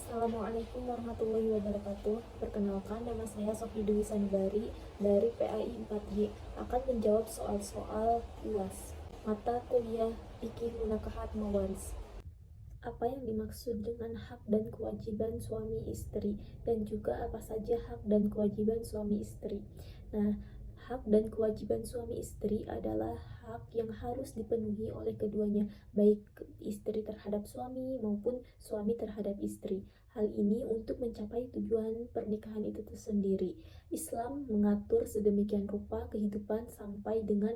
Assalamualaikum warahmatullahi wabarakatuh. Perkenalkan, nama saya Sofi Dwi Sanubari dari PAI 4Y akan menjawab soal-soal UAS mata kuliah Fikih Munakahat Mawaris. Apa yang dimaksud dengan hak dan kewajiban suami istri, dan juga apa saja hak dan kewajiban suami istri. Nah, hak dan kewajiban suami istri adalah hak yang harus dipenuhi oleh keduanya, baik istri terhadap suami maupun suami terhadap istri. Hal ini untuk mencapai tujuan pernikahan itu tersendiri. Islam mengatur sedemikian rupa kehidupan sampai dengan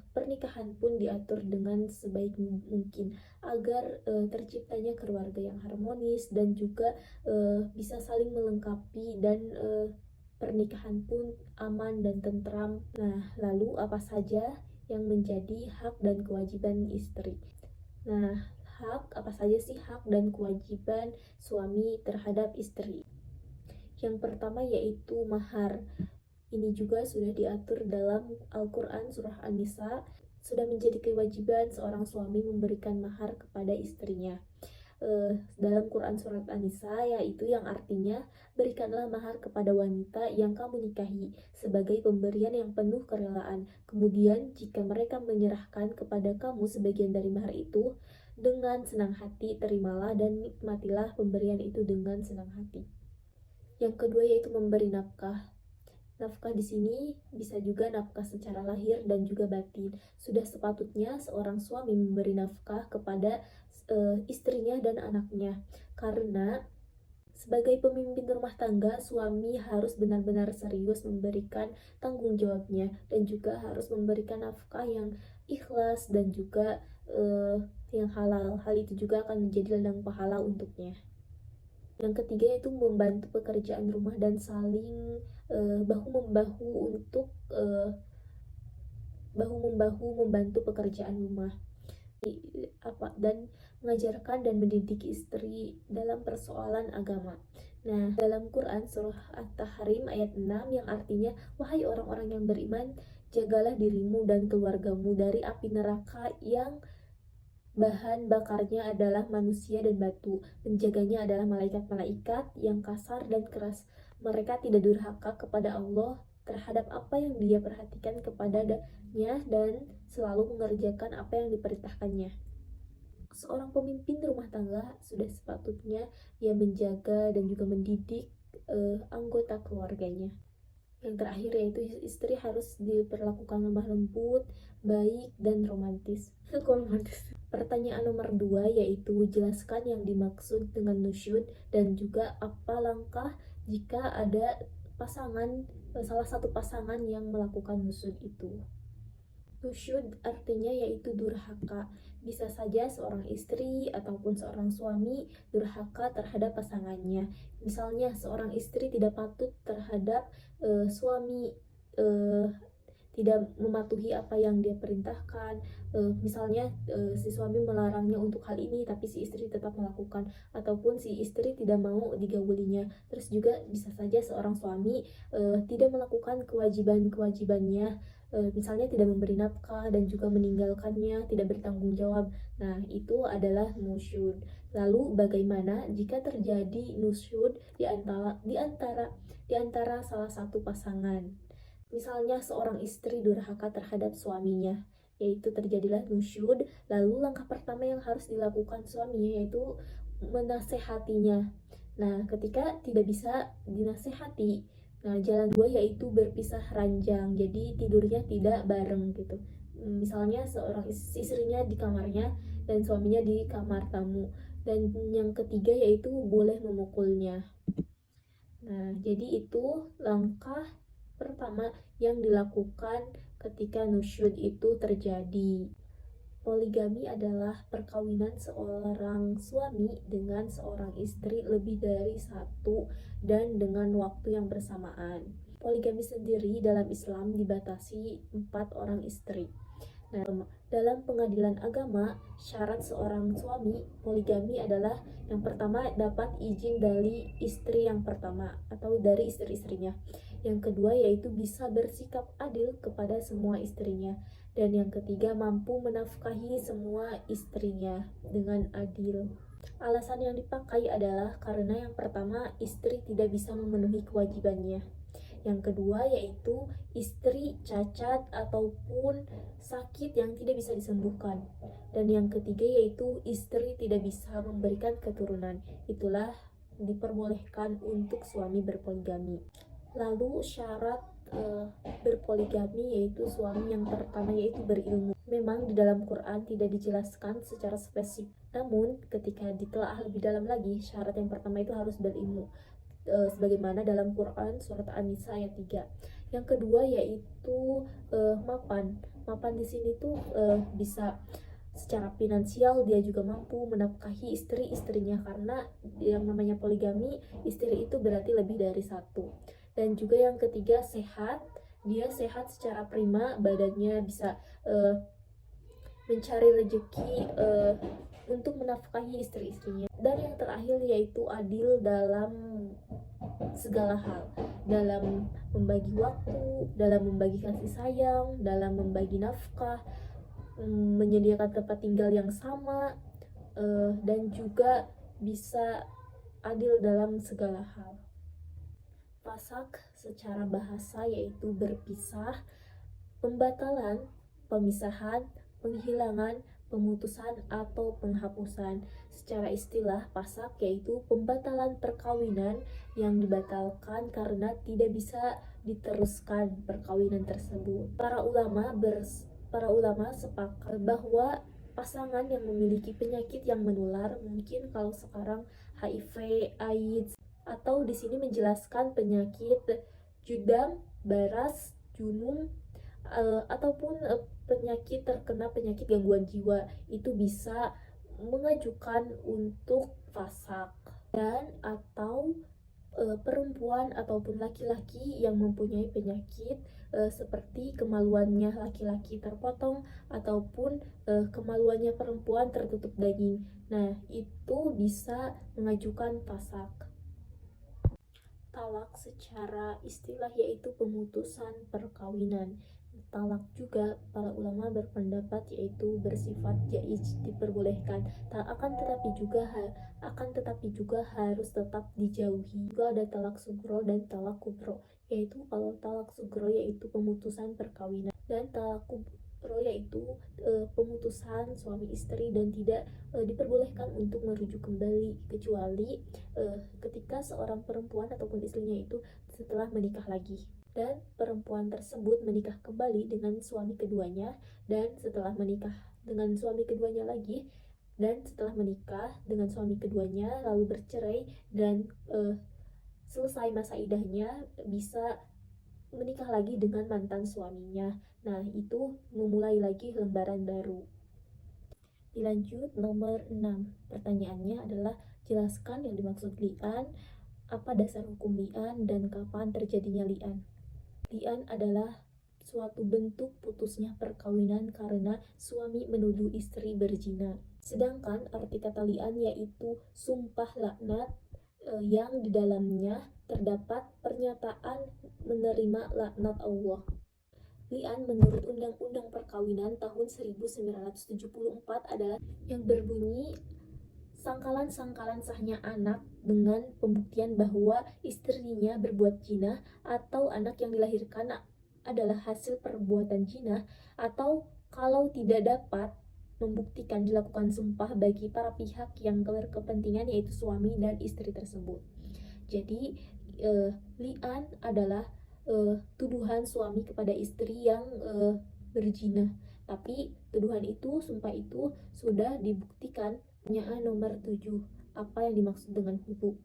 pernikahan pun diatur dengan sebaik mungkin agar terciptanya keluarga yang harmonis dan juga bisa saling melengkapi dan pernikahan pun aman dan tentram. Nah, lalu apa saja yang menjadi hak dan kewajiban istri? Nah, apa saja sih hak dan kewajiban suami terhadap istri? Yang pertama yaitu mahar. Ini juga sudah diatur dalam Al-Quran surah An-Nisa. Sudah menjadi kewajiban seorang suami memberikan mahar kepada istrinya. Dalam Quran surat An-Nisa, yaitu yang artinya berikanlah mahar kepada wanita yang kamu nikahi sebagai pemberian yang penuh kerelaan. Kemudian jika mereka menyerahkan kepada kamu sebagian dari mahar itu, dengan senang hati terimalah dan nikmatilah pemberian itu dengan senang hati. Yang kedua yaitu memberi nafkah. Nafkah di sini bisa juga nafkah secara lahir dan juga batin. Sudah sepatutnya seorang suami memberi nafkah kepada istrinya dan anaknya, karena sebagai pemimpin rumah tangga, suami harus benar-benar serius memberikan tanggung jawabnya dan juga harus memberikan nafkah yang ikhlas dan juga yang halal. Hal itu juga akan menjadi ladang pahala untuknya. Yang ketiga yaitu membantu pekerjaan rumah dan saling bahu-membahu untuk bahu-membahu membantu pekerjaan rumah dan mengajarkan dan mendidik istri dalam persoalan agama. Nah, dalam Quran surah At-Tahrim ayat 6 yang artinya, wahai orang-orang yang beriman, jagalah dirimu dan keluargamu dari api neraka yang bahan bakarnya adalah manusia dan batu. Penjaganya adalah malaikat-malaikat yang kasar dan keras. Mereka tidak durhaka kepada Allah terhadap apa yang dia perhatikan kepadanya dan selalu mengerjakan apa yang diperintahkannya. Seorang pemimpin rumah tangga sudah sepatutnya ia menjaga dan juga mendidik anggota keluarganya. Yang terakhir yaitu istri harus diperlakukan lemah lembut, baik, dan romantis. Pertanyaan nomor 2 yaitu jelaskan yang dimaksud dengan nusyud dan juga apa langkah jika ada salah satu pasangan yang melakukan nusyud itu. Nusyud artinya yaitu durhaka. Bisa saja seorang istri ataupun seorang suami durhaka terhadap pasangannya. Misalnya seorang istri tidak patut terhadap suami, tidak mematuhi apa yang dia perintahkan. Misalnya si suami melarangnya untuk hal ini tapi si istri tetap melakukan, ataupun si istri tidak mau digaulinya. Terus juga bisa saja seorang suami tidak melakukan kewajiban-kewajibannya, misalnya tidak memberi nafkah dan juga meninggalkannya, tidak bertanggung jawab. Nah, itu adalah nusyud. Lalu bagaimana jika terjadi nusyud di antara salah satu pasangan? Misalnya seorang istri durhaka terhadap suaminya, yaitu terjadilah nusyud. Lalu langkah pertama yang harus dilakukan suaminya yaitu menasehatinya. Nah, ketika tidak bisa dinasehati, nah jalan dua yaitu berpisah ranjang, jadi tidurnya tidak bareng gitu. Misalnya seorang istrinya di kamarnya dan suaminya di kamar tamu. Dan yang ketiga yaitu boleh memukulnya. Nah, jadi itu langkah pertama yang dilakukan ketika nusyud itu terjadi. Poligami adalah perkawinan seorang suami dengan seorang istri lebih dari satu dan dengan waktu yang bersamaan. Poligami sendiri dalam Islam dibatasi 4 orang istri. Nah, dalam pengadilan agama, syarat seorang suami poligami adalah yang pertama dapat izin dari istri yang pertama atau dari istri-istrinya. Yang kedua yaitu bisa bersikap adil kepada semua istrinya. Dan yang ketiga mampu menafkahi semua istrinya dengan adil. Alasan yang dipakai adalah karena yang pertama, istri tidak bisa memenuhi kewajibannya. Yang kedua yaitu istri cacat ataupun sakit yang tidak bisa disembuhkan. Dan yang ketiga yaitu istri tidak bisa memberikan keturunan. Itulah diperbolehkan untuk suami berpoligami. Lalu syarat berpoligami yaitu suami yang pertama yaitu berilmu. Memang di dalam Quran tidak dijelaskan secara spesifik. Namun ketika ditelaah lebih dalam lagi, syarat yang pertama itu harus berilmu. Sebagaimana dalam Quran surat An-Nisa ayat 3. Yang kedua yaitu mapan. Mapan di sini tuh bisa secara finansial, dia juga mampu menafkahi istri-istrinya, karena yang namanya poligami, istri itu berarti lebih dari satu. Dan juga yang ketiga sehat, dia sehat secara prima, badannya bisa mencari rezeki untuk menafkahi istri-istrinya. Dan yang terakhir yaitu adil dalam segala hal, dalam membagi waktu, dalam membagi kasih sayang, dalam membagi nafkah, menyediakan tempat tinggal yang sama, dan juga bisa adil dalam segala hal. Fasak secara bahasa yaitu berpisah, pembatalan, pemisahan, penghilangan, pemutusan atau penghapusan. Secara istilah, fasak yaitu pembatalan perkawinan yang dibatalkan karena tidak bisa diteruskan perkawinan tersebut. Para ulama sepakat bahwa pasangan yang memiliki penyakit yang menular, mungkin kalau sekarang HIV, AIDS, atau di sini menjelaskan penyakit judam, baras, junun, ataupun terkena penyakit gangguan jiwa, itu bisa mengajukan untuk fasak. Dan atau perempuan ataupun laki-laki yang mempunyai penyakit seperti kemaluannya laki-laki terpotong ataupun kemaluannya perempuan tertutup daging. Nah, itu bisa mengajukan fasak. Talak secara istilah yaitu pemutusan perkawinan. Talak juga para ulama berpendapat yaitu bersifat jaiz, diperbolehkan. Akan tetapi juga harus tetap dijauhi. Juga ada talak sugro dan talak kubro. Yaitu kalau talak sugro yaitu pemutusan perkawinan, dan talak kubro yaitu pemutusan suami istri dan tidak diperbolehkan untuk merujuk kembali, kecuali ketika seorang perempuan ataupun istrinya itu setelah menikah lagi, dan perempuan tersebut menikah kembali dengan suami keduanya, dan setelah menikah dengan suami keduanya lagi, dan setelah menikah dengan suami keduanya lalu bercerai dan selesai masa idahnya, bisa menikah lagi dengan mantan suaminya. Nah, itu memulai lagi lembaran baru. Dilanjut nomor 6. Pertanyaannya adalah jelaskan yang dimaksud li'an, apa dasar hukum li'an, dan kapan terjadinya li'an. Li'an adalah suatu bentuk putusnya perkawinan karena suami menuduh istri berzina. Sedangkan arti kata li'an yaitu sumpah laknat yang di dalamnya terdapat pernyataan menerima laknat Allah. Li'an menurut Undang-Undang Perkawinan tahun 1974 adalah yang berbunyi sangkalan-sangkalan sahnya anak dengan pembuktian bahwa istrinya berbuat zina, atau anak yang dilahirkan adalah hasil perbuatan zina, atau kalau tidak dapat membuktikan dilakukan sumpah bagi para pihak yang berkepentingan yaitu suami dan istri tersebut. Jadi li'an adalah tuduhan suami kepada istri yang berzina, tapi tuduhan itu, sumpah itu sudah dibuktikan. Pertanyaan nomor 7. Apa yang dimaksud dengan hulu?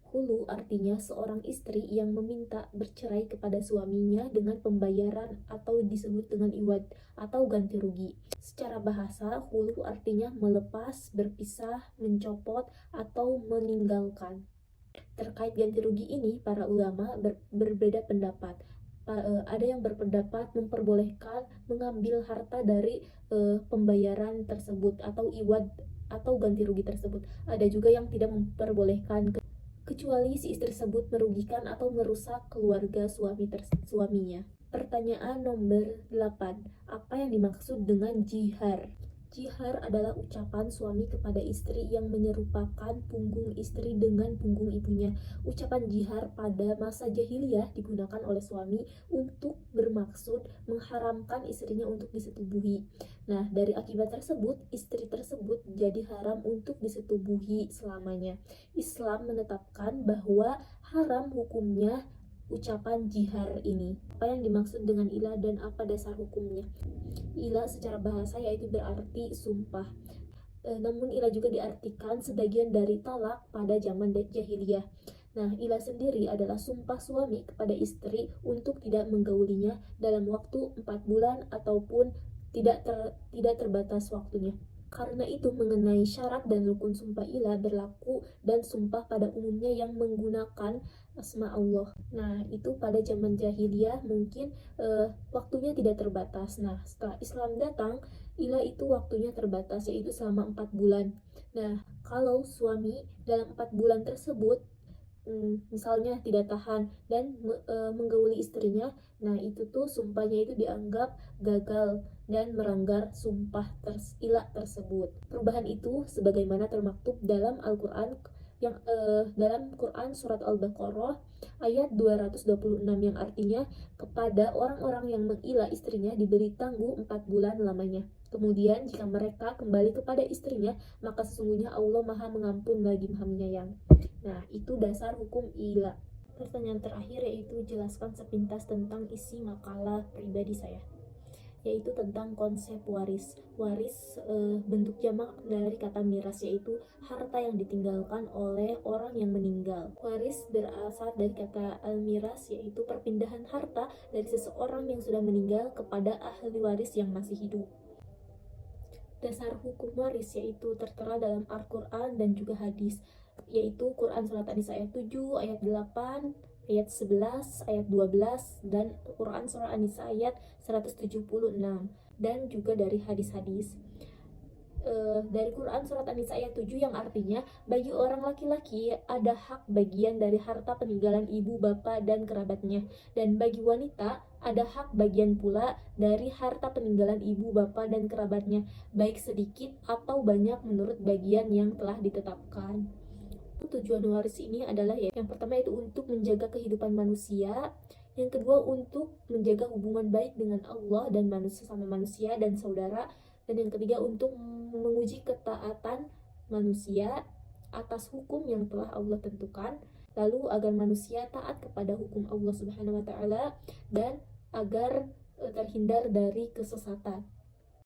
Hulu artinya seorang istri yang meminta bercerai kepada suaminya dengan pembayaran atau disebut dengan iwad atau ganti rugi. Secara bahasa, hulu artinya melepas, berpisah, mencopot, atau meninggalkan. Terkait ganti rugi ini, para ulama berbeda pendapat. Ada yang berpendapat memperbolehkan mengambil harta dari pembayaran tersebut atau iwad atau ganti rugi tersebut. Ada juga yang tidak memperbolehkan, kecuali si istri tersebut merugikan atau merusak keluarga suaminya. Pertanyaan nomor 8. Apa yang dimaksud dengan jihar? Jihar adalah ucapan suami kepada istri yang menyerupakan punggung istri dengan punggung ibunya. Ucapan jihar pada masa jahiliyah digunakan oleh suami untuk bermaksud mengharamkan istrinya untuk disetubuhi. Nah, dari akibat tersebut, istri tersebut jadi haram untuk disetubuhi selamanya. Islam menetapkan bahwa haram hukumnya ucapan jihar ini. Apa yang dimaksud dengan ilah dan apa dasar hukumnya? Ilah secara bahasa yaitu berarti sumpah. Namun ilah juga diartikan sebagian dari talak pada zaman jahiliyah. Nah, ilah sendiri adalah sumpah suami kepada istri untuk tidak menggaulinya dalam waktu 4 bulan ataupun tidak terbatas waktunya. Karena itu mengenai syarat dan rukun sumpah ilah berlaku dan sumpah pada umumnya yang menggunakan asma Allah. Nah, itu pada zaman jahiliyah mungkin waktunya tidak terbatas. Nah, setelah Islam datang, ilah itu waktunya terbatas, yaitu selama 4 bulan. Nah, kalau suami dalam 4 bulan tersebut misalnya tidak tahan dan menggauli istrinya, nah itu tuh sumpahnya itu dianggap gagal dan melanggar sumpah ilah tersebut. Perubahan itu sebagaimana termaktub dalam Al-Quran yang dalam Quran surat Al-Baqarah ayat 226 yang artinya kepada orang-orang yang mengilah istrinya diberi tangguh 4 bulan lamanya. Kemudian jika mereka kembali kepada istrinya, maka sesungguhnya Allah Maha Mengampun lagi Maha Menyayang. Nah, itu dasar hukum ilah. Pertanyaan terakhir yaitu jelaskan sepintas tentang isi makalah pribadi saya, yaitu tentang konsep waris. Waris bentuk jamak dari kata miras, yaitu harta yang ditinggalkan oleh orang yang meninggal. Waris berasal dari kata al-miras, yaitu perpindahan harta dari seseorang yang sudah meninggal kepada ahli waris yang masih hidup. Dasar hukum waris yaitu tertera dalam Al-Quran dan juga hadis, yaitu Quran Surat An-Nisa ayat 7, ayat 8, ayat 11, ayat 12, dan Quran Surat An-Nisa ayat 176, dan juga dari hadis-hadis. Dari Quran Surat An-Nisa ayat 7 yang artinya bagi orang laki-laki ada hak bagian dari harta peninggalan ibu, bapak, dan kerabatnya, dan bagi wanita ada hak bagian pula dari harta peninggalan ibu, bapak, dan kerabatnya, baik sedikit atau banyak menurut bagian yang telah ditetapkan. Tujuan waris ini adalah yang pertama itu untuk menjaga kehidupan manusia, yang kedua untuk menjaga hubungan baik dengan Allah dan manusia sama manusia dan saudara, dan yang ketiga untuk menguji ketaatan manusia atas hukum yang telah Allah tentukan, lalu agar manusia taat kepada hukum Allah Subhanahu wa taala dan agar terhindar dari kesesatan.